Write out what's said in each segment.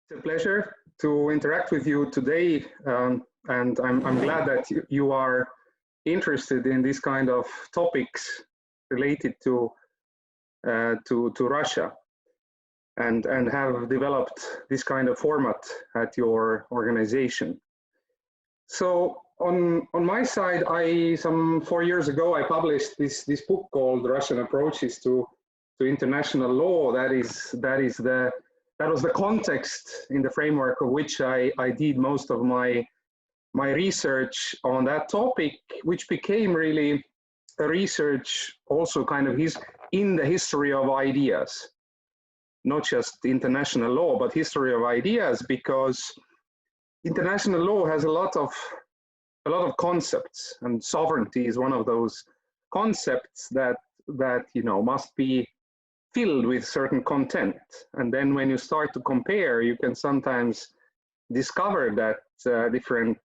It's a pleasure to interact with you today, and I'm glad that you are interested in this kind of topics related to Russia, and have developed this kind of format at your organization. So on my side, some 4 years ago I published this book called Russian Approaches to International Law. That was the context in the framework of which I did most of my research on that topic, which became really a research also kind of in the history of ideas, not just international law, but history of ideas, because international law has a lot of concepts, and sovereignty is one of those concepts that must be filled with certain content. And then when you start to compare, you can sometimes discover that different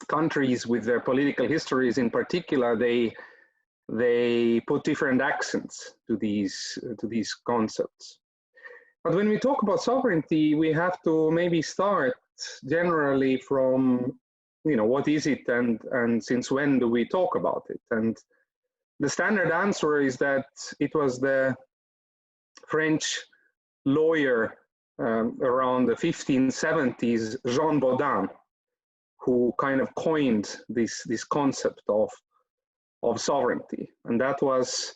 countries with their political histories in particular, they put different accents to these concepts. But when we talk about sovereignty, we have to maybe start generally from, what is it and since when do we talk about it? And the standard answer is that it was the French lawyer around the 1570s, Jean Bodin, who kind of coined this concept of sovereignty. And that was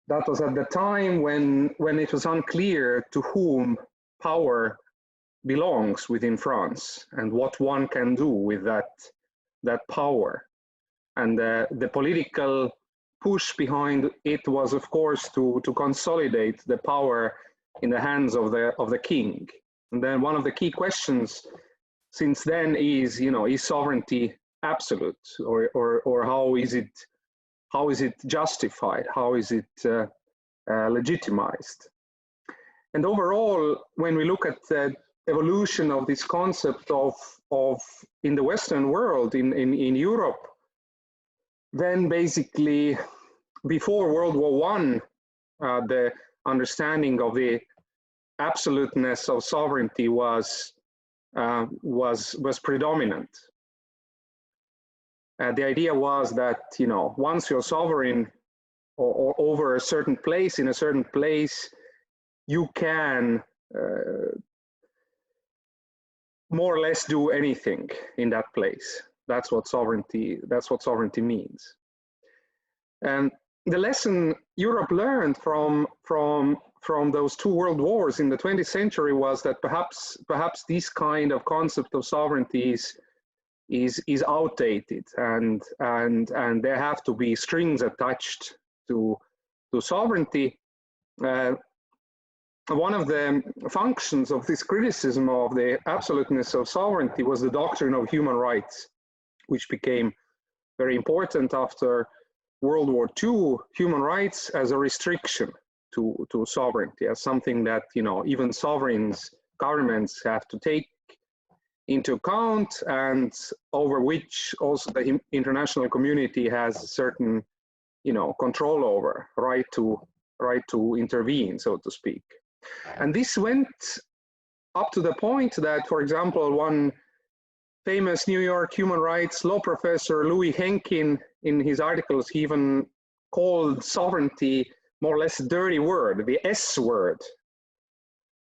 at the time when it was unclear to whom power belongs within France and what one can do with that power. And the political push behind it was, of course, to consolidate the power in the hands of the king. And then one of the key questions since then is, is sovereignty absolute, or how is it justified? How is it legitimized? And overall, when we look at the evolution of this concept of in the Western world, in Europe, then basically before World War I, the understanding of the absoluteness of sovereignty was predominant. The idea was that, once you're sovereign or over a certain place, in a certain place, you can more or less do anything in that place. That's what sovereignty means. And the lesson Europe learned from those two world wars in the 20th century was that perhaps this kind of concept of sovereignty is outdated, and there have to be strings attached to sovereignty. One of the functions of this criticism of the absoluteness of sovereignty was the doctrine of human rights, which became very important after World War II. Human rights as a restriction to sovereignty, as something that even sovereigns, governments have to take into account, and over which also the international community has a certain control over, right to intervene, so to speak. And this went up to the point that, for example, one famous New York human rights law professor, Louis Henkin, in his articles, he even called sovereignty more or less a dirty word, the S word,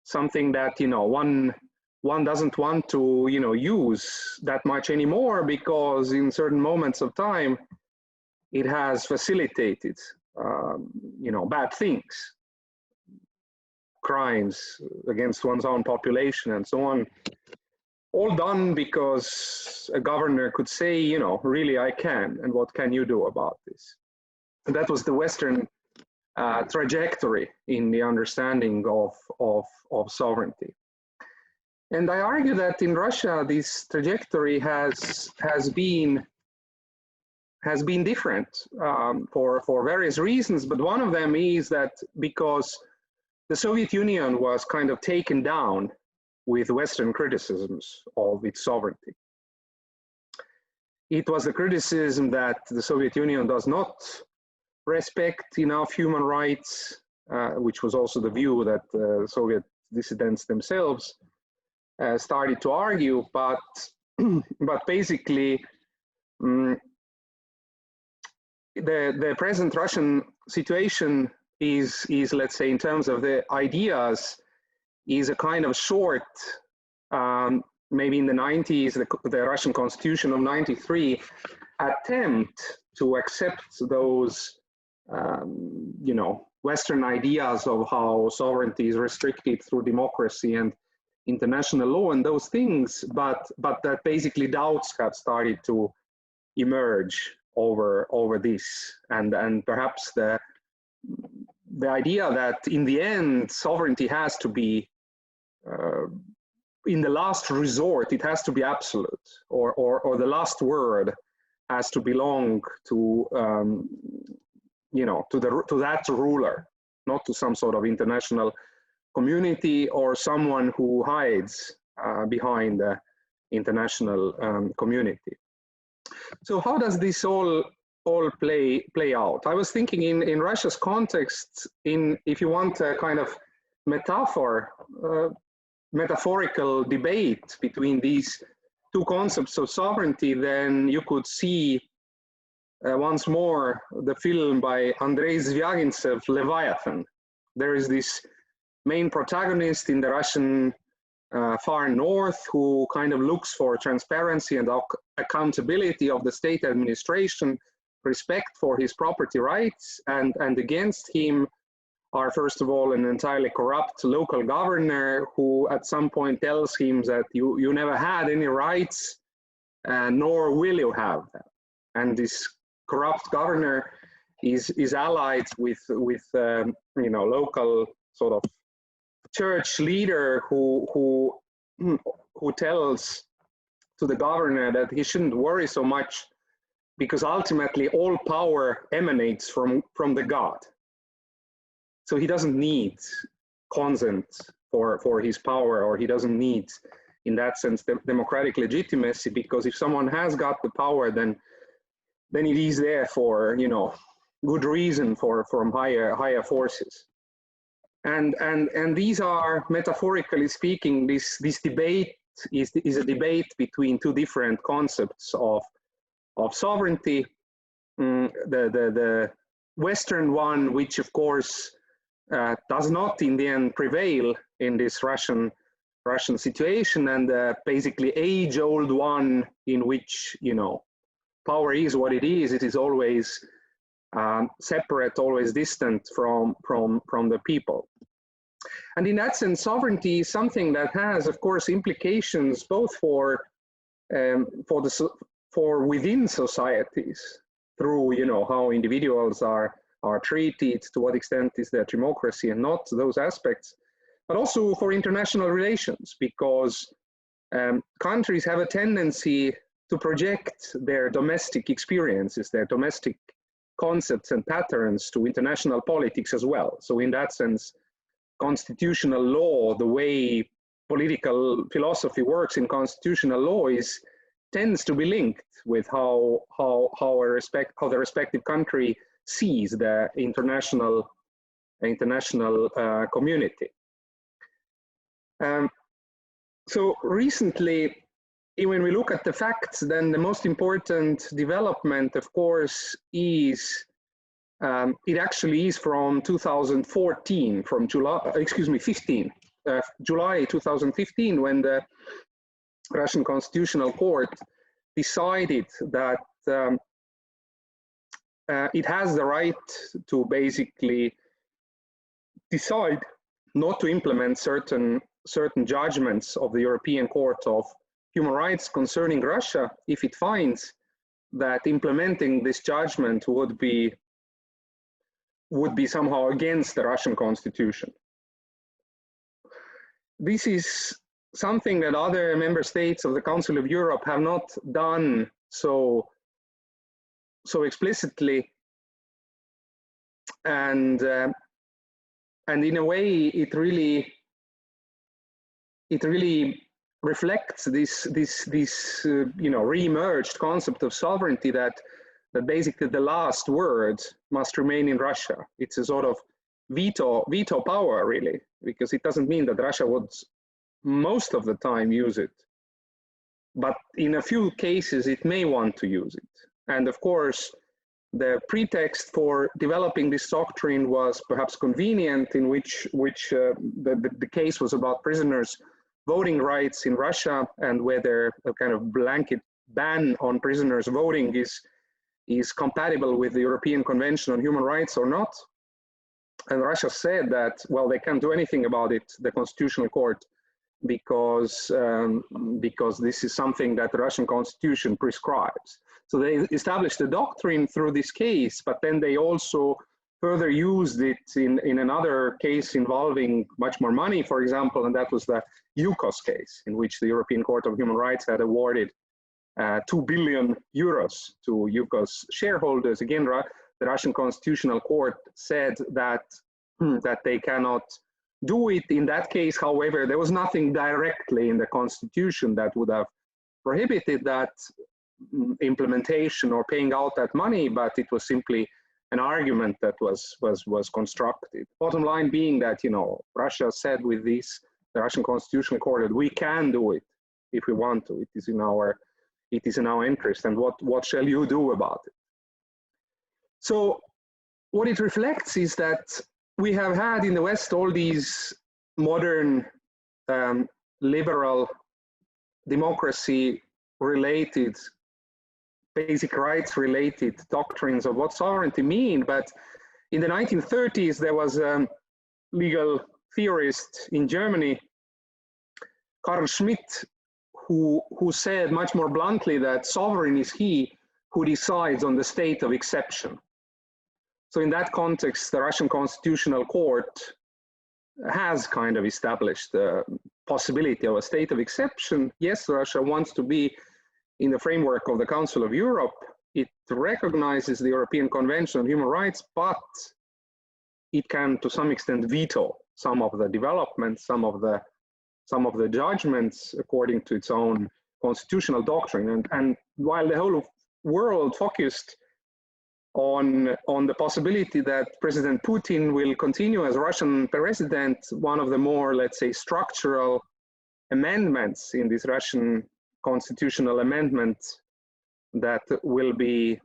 something that one doesn't want to use that much anymore, because in certain moments of time it has facilitated bad things, crimes against one's own population and so on, all done because a governor could say, really I can, and what can you do about this? And that was the Western trajectory in the understanding of sovereignty. And I argue that in Russia, this trajectory has been different for various reasons, but one of them is that because the Soviet Union was kind of taken down with Western criticisms of its sovereignty. It was the criticism that the Soviet Union does not respect enough human rights, which was also the view that the dissidents themselves started to argue, but basically the present Russian situation is, let's say, in terms of the ideas, is a kind of short, maybe in the 90s, the Russian Constitution of 93 attempt to accept those, Western ideas of how sovereignty is restricted through democracy and international law and those things, but that basically doubts have started to emerge over this, and perhaps the idea that in the end sovereignty has to be in the last resort, it has to be absolute, or the last word has to belong to to that ruler, not to some sort of international community or someone who hides behind the international community. So how does this all play out? I was thinking in Russia's context, if you want a kind of metaphorical debate between these two concepts of sovereignty, then you could see once more the film by Andrei Zvyagintsev, Leviathan. There is this main protagonist in the Russian far north who kind of looks for transparency and accountability of the state administration, respect for his property rights, and against him are, first of all, an entirely corrupt local governor who at some point tells him that you never had any rights, nor will you have them. And this corrupt governor is allied with local sort of church leader who tells to the governor that he shouldn't worry so much because ultimately all power emanates from the God. So he doesn't need consent for his power, or he doesn't need, in that sense, the democratic legitimacy, because if someone has got the power, then it is there for good reason from higher forces. And these are, metaphorically speaking, this debate is a debate between two different concepts of sovereignty. The Western one, which of course does not in the end prevail in this Russian situation, and basically age-old one in which power is what it is. It is always separate, always distant from the people. And in that sense, sovereignty is something that has, of course, implications both for within societies through how individuals are treated, to what extent is there democracy and not, those aspects, but also for international relations, because countries have a tendency to project their domestic experiences, their domestic concepts and patterns to international politics as well. So in that sense, constitutional law, the way political philosophy works in constitutional law, tends to be linked with how the respective country sees the international community. So recently, when we look at the facts, then the most important development, of course, is it actually is from 2014, from July 2015, when the Russian Constitutional Court decided that it has the right to basically decide not to implement certain judgments of the European Court of Human Rights concerning Russia if it finds that implementing this judgment would be somehow against the Russian Constitution. This is something that other member states of the Council of Europe have not done so explicitly, and in a way it really reflects this re-emerged concept of sovereignty, that basically the last word must remain in Russia. It's a sort of veto power, really, because it doesn't mean that Russia would most of the time use it. But in a few cases, it may want to use it. And of course, the pretext for developing this doctrine was perhaps convenient, in which the case was about prisoners' voting rights in Russia, and whether a kind of blanket ban on prisoners voting is compatible with the European Convention on Human Rights or not. And Russia said that, well, they can't do anything about it, the Constitutional Court, because this is something that the Russian Constitution prescribes. So they established a doctrine through this case, but then they also further used it in another case involving much more money, for example, and that was the UCOS case, in which the European Court of Human Rights had awarded 2 billion euros to UCOS shareholders. Again, the Russian Constitutional Court said that they cannot do it. In that case, however, there was nothing directly in the Constitution that would have prohibited that implementation or paying out that money, but it was simply an argument that was constructed. Bottom line being that, you know, Russia said with this, the Russian Constitutional Court, that we can do it if we want to. It is in our interest, and what shall you do about it? So what it reflects is that we have had in the West all these modern liberal democracy related, basic rights related doctrines of what sovereignty mean. But in the 1930s, there was a legal theorist in Germany, Carl Schmitt, who said much more bluntly that sovereign is he who decides on the state of exception. So in that context, the Russian Constitutional Court has kind of established the possibility of a state of exception. Yes, Russia wants to be in the framework of the Council of Europe. It recognizes the European Convention on Human Rights, but it can to some extent veto some of the developments, some of the judgments according to its own constitutional doctrine. And while the whole world focused on the possibility that President Putin will continue as Russian president, one of the more, let's say, structural amendments in this Russian constitutional amendment that will be,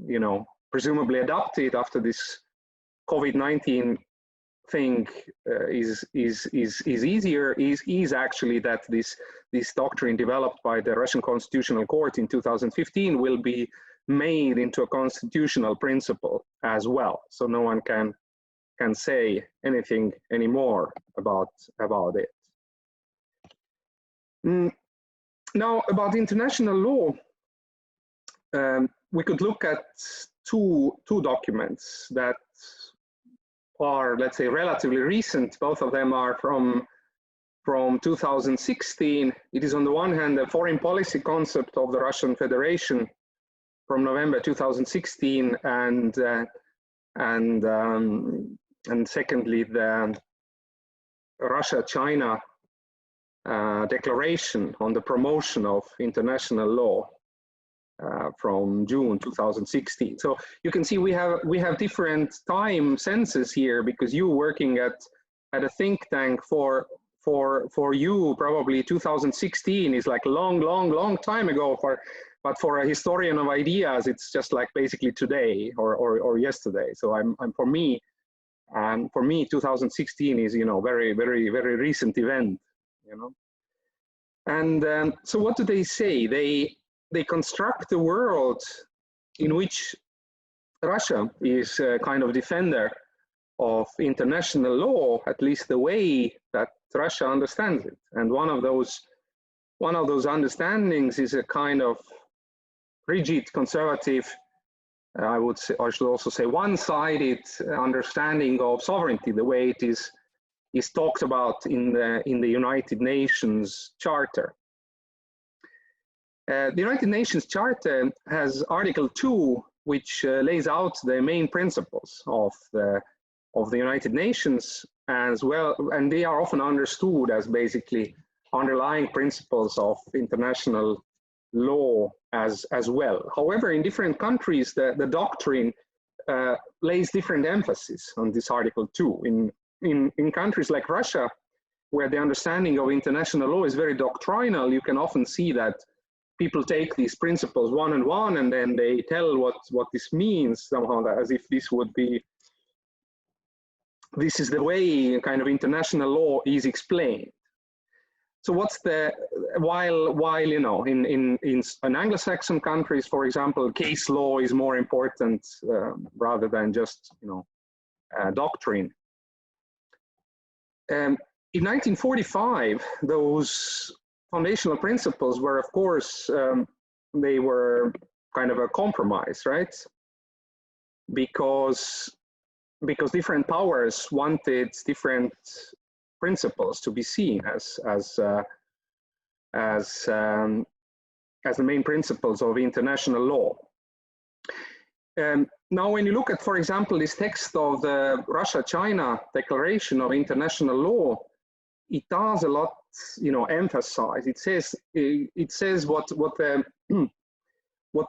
you know, presumably adopted after this COVID-19 thing is actually that this doctrine developed by the Russian Constitutional Court in 2015 will be made into a constitutional principle as well. So no one can say anything anymore about it. Now, about international law, we could look at two documents that are, let's say, relatively recent. Both of them are from 2016. It is on the one hand a foreign policy concept of the Russian Federation from November 2016, and secondly the Russia-China declaration on the promotion of international law from June 2016. So you can see we have different time senses here, because you working at a think tank for you probably 2016 is like long time ago, but for a historian of ideas it's just like basically today or yesterday. So for me 2016 is, you know, very recent event, you know. And so what do they say? They construct a world in which Russia is a kind of defender of international law, at least the way that Russia understands it. And one of those understandings is a kind of rigid, conservative, I would say, or I should also say one-sided understanding of sovereignty, the way it is talked about in the United Nations Charter. The United Nations Charter has Article 2, which lays out the main principles of the United Nations as well, and they are often understood as basically underlying principles of international law as well. However, in different countries, the doctrine lays different emphasis on this Article 2. In countries like Russia, where the understanding of international law is very doctrinal, you can often see that people take these principles one on one, and then they tell what this means somehow, as if this is the way kind of international law is explained. So what's the, while you know, in Anglo-Saxon countries, for example, case law is more important rather than just, you know, doctrine. In 1945, those foundational principles were, of course, they were kind of a compromise, right? Because different powers wanted different principles to be seen as the main principles of international law. Now, when you look at, for example, this text of the Russia-China Declaration of International Law, it does a lot, you know, emphasize. It says what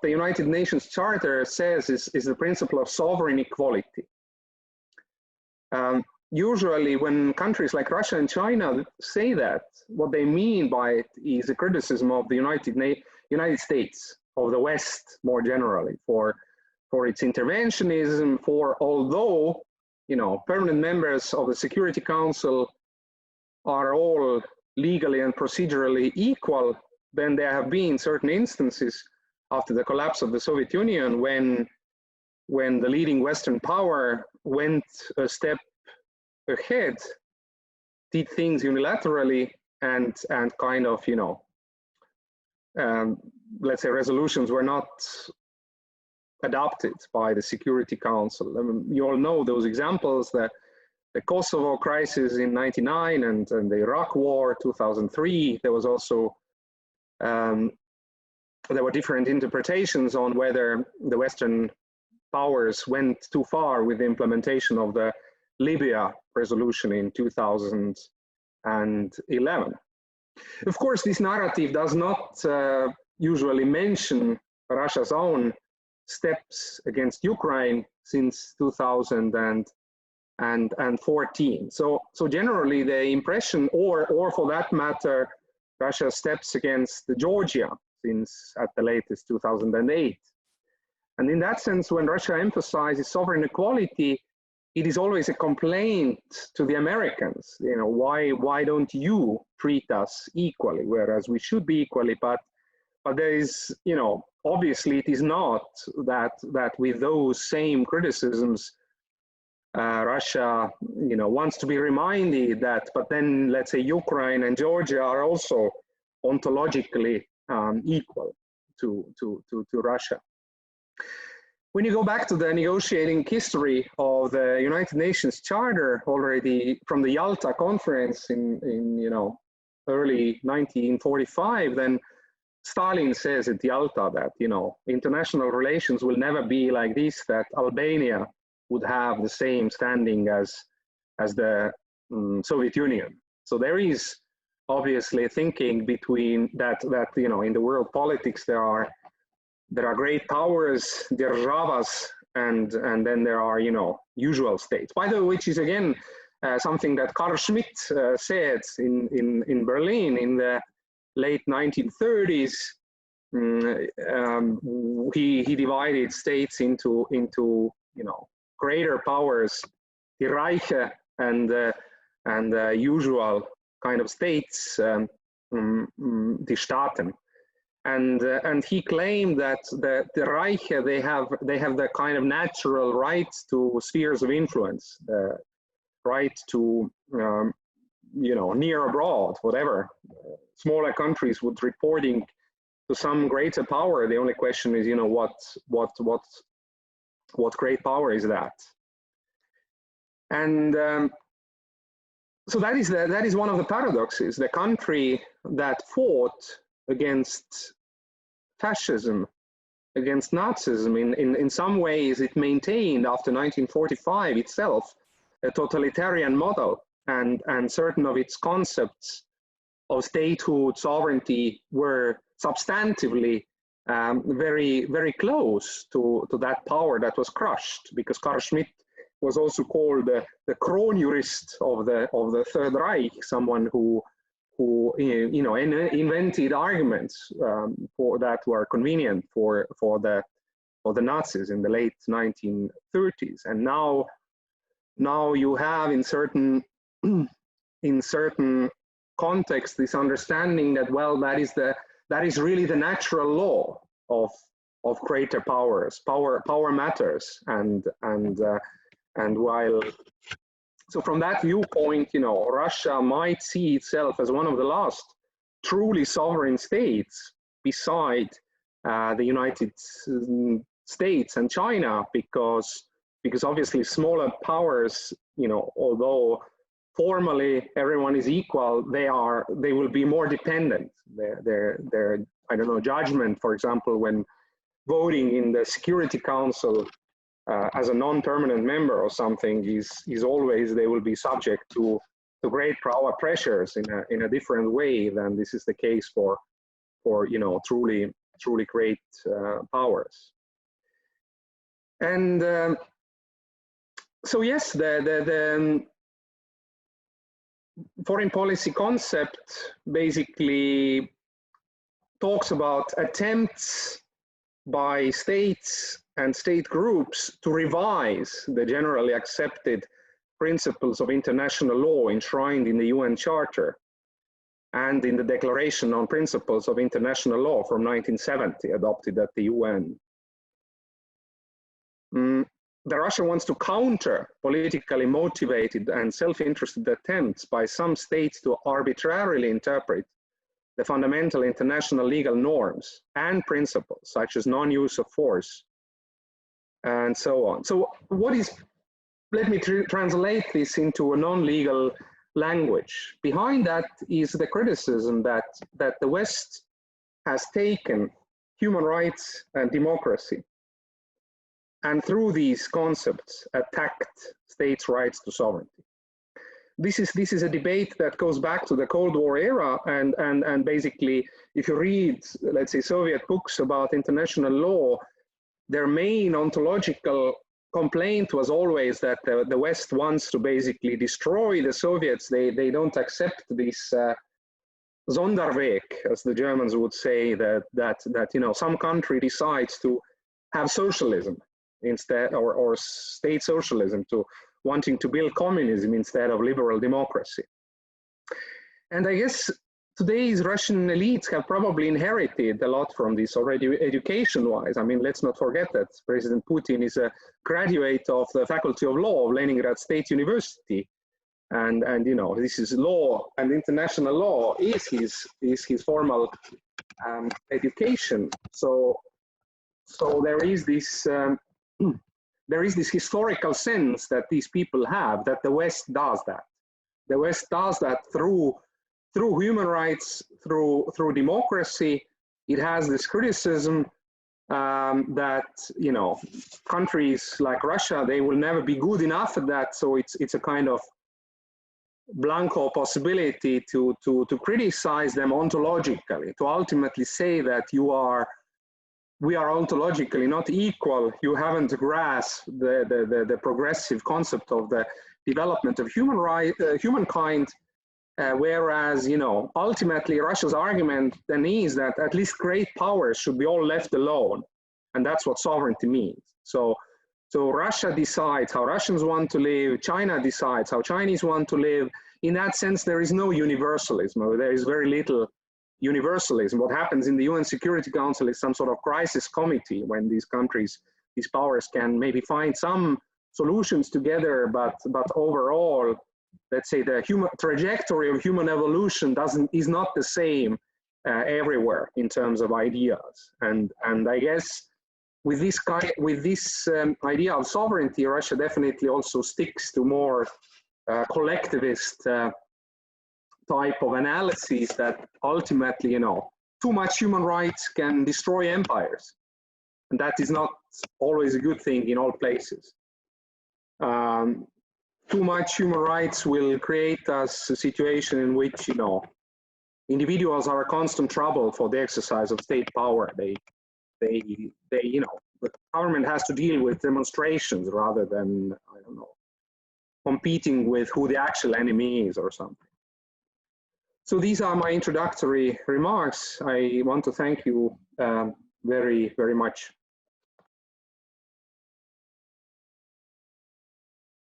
the United Nations Charter says is the principle of sovereign equality. Usually, when countries like Russia and China say that, what they mean by it is a criticism of the United States, of the West more generally, for its interventionism, although, you know, permanent members of the Security Council are all legally and procedurally equal, then there have been certain instances after the collapse of the Soviet Union when the leading Western power went a step ahead, did things unilaterally, and kind of, you know, let's say resolutions were not adopted by the Security Council. I mean, you all know those examples, the Kosovo crisis in '99 and the Iraq War 2003. There was also there were different interpretations on whether the Western powers went too far with the implementation of the Libya resolution in 2011. Of course, this narrative does not usually mention Russia's own steps against Ukraine since 2014. So generally the impression, or for that matter, Russia's steps against Georgia since at the latest 2008. And in that sense, when Russia emphasizes sovereign equality, it is always a complaint to the Americans. You know, why don't you treat us equally, whereas we should be equally, but there is, you know, obviously it is not that with those same criticisms, Russia, you know, wants to be reminded that, but then let's say Ukraine and Georgia are also ontologically equal to Russia. When you go back to the negotiating history of the United Nations Charter, already from the Yalta conference in you know, early 1945, then Stalin says at Yalta that, you know, international relations will never be like this, that Albania would have the same standing as the Soviet Union. So there is obviously thinking between that you know, in the world politics there are great powers, державas, and then there are, you know, usual states. By the way, which is again something that Carl Schmitt said in Berlin in the late 1930s. He divided states into you know, greater powers, the Reich and usual kind of states, die Staaten. And he claimed that the Reich, they have the kind of natural right to spheres of influence, the right to you know, near abroad, whatever. Smaller countries would reporting to some greater power. The only question is, you know, what great power is that? And so that is one of the paradoxes. The country that fought against fascism, against Nazism, in some ways it maintained after 1945 itself a totalitarian model, and certain of its concepts of statehood, sovereignty were substantively very, very close to that power that was crushed, because Carl Schmitt was also called the Kronjurist of the Third Reich, someone who you know, invented arguments for that were convenient for the Nazis in the late 1930s. And now you have in certain contexts this understanding that, well, that is really the natural law of greater powers. Power matters, and while, so from that viewpoint, you know, Russia might see itself as one of the last truly sovereign states beside the United States and China, because obviously smaller powers, you know, although formally everyone is equal, they will be more dependent. Their I don't know, judgment, for example, when voting in the Security Council as a non-permanent member or something is always, they will be subject to great power pressures in a different way than this is the case for you know, truly great powers. And so yes, the foreign policy concept basically talks about attempts by states and state groups to revise the generally accepted principles of international law enshrined in the UN Charter and in the Declaration on Principles of International Law from 1970, adopted at the UN. Russia wants to counter politically motivated and self-interested attempts by some states to arbitrarily interpret the fundamental international legal norms and principles, such as non-use of force, and so on. So what is, let me translate this into a non-legal language. Behind that is the criticism that the West has taken human rights and democracy, and through these concepts attacked states' rights to sovereignty. This is a debate that goes back to the Cold War era, and basically, if you read, let's say, Soviet books about international law, their main ontological complaint was always that the West wants to basically destroy the Soviets. They don't accept this Sonderweg, as the Germans would say, that you know, some country decides to have socialism instead, or state socialism, to wanting to build communism instead of liberal democracy. And I guess today's Russian elites have probably inherited a lot from this already education-wise. I mean, let's not forget that President Putin is a graduate of the Faculty of Law of Leningrad State University. And you know, this is law, and international law is his formal education. So there is this historical sense that these people have, that the West does that. The West does that through human rights, through democracy. It has this criticism that, you know, countries like Russia, they will never be good enough at that. So it's a kind of blanco possibility to criticize them ontologically, to ultimately say that we are ontologically not equal. You haven't grasped the progressive concept of the development of humankind, whereas, you know, ultimately Russia's argument then is that at least great powers should be all left alone, and that's what sovereignty means. So Russia decides how Russians want to live, China decides how Chinese want to live. In that sense, there is no universalism, or there is very little universalism. What happens in the UN Security Council is some sort of crisis committee when these countries, these powers can maybe find some solutions together, but overall, let's say the human trajectory of human evolution is not the same everywhere in terms of ideas. And I guess with this idea of sovereignty, Russia definitely also sticks to more collectivist type of analysis that ultimately, you know, too much human rights can destroy empires. And that is not always a good thing in all places. Too much human rights will create us a situation in which, you know, individuals are a constant trouble for the exercise of state power. you know, the government has to deal with demonstrations rather than, I don't know, competing with who the actual enemy is or something. So these are my introductory remarks. I want to thank you very, very much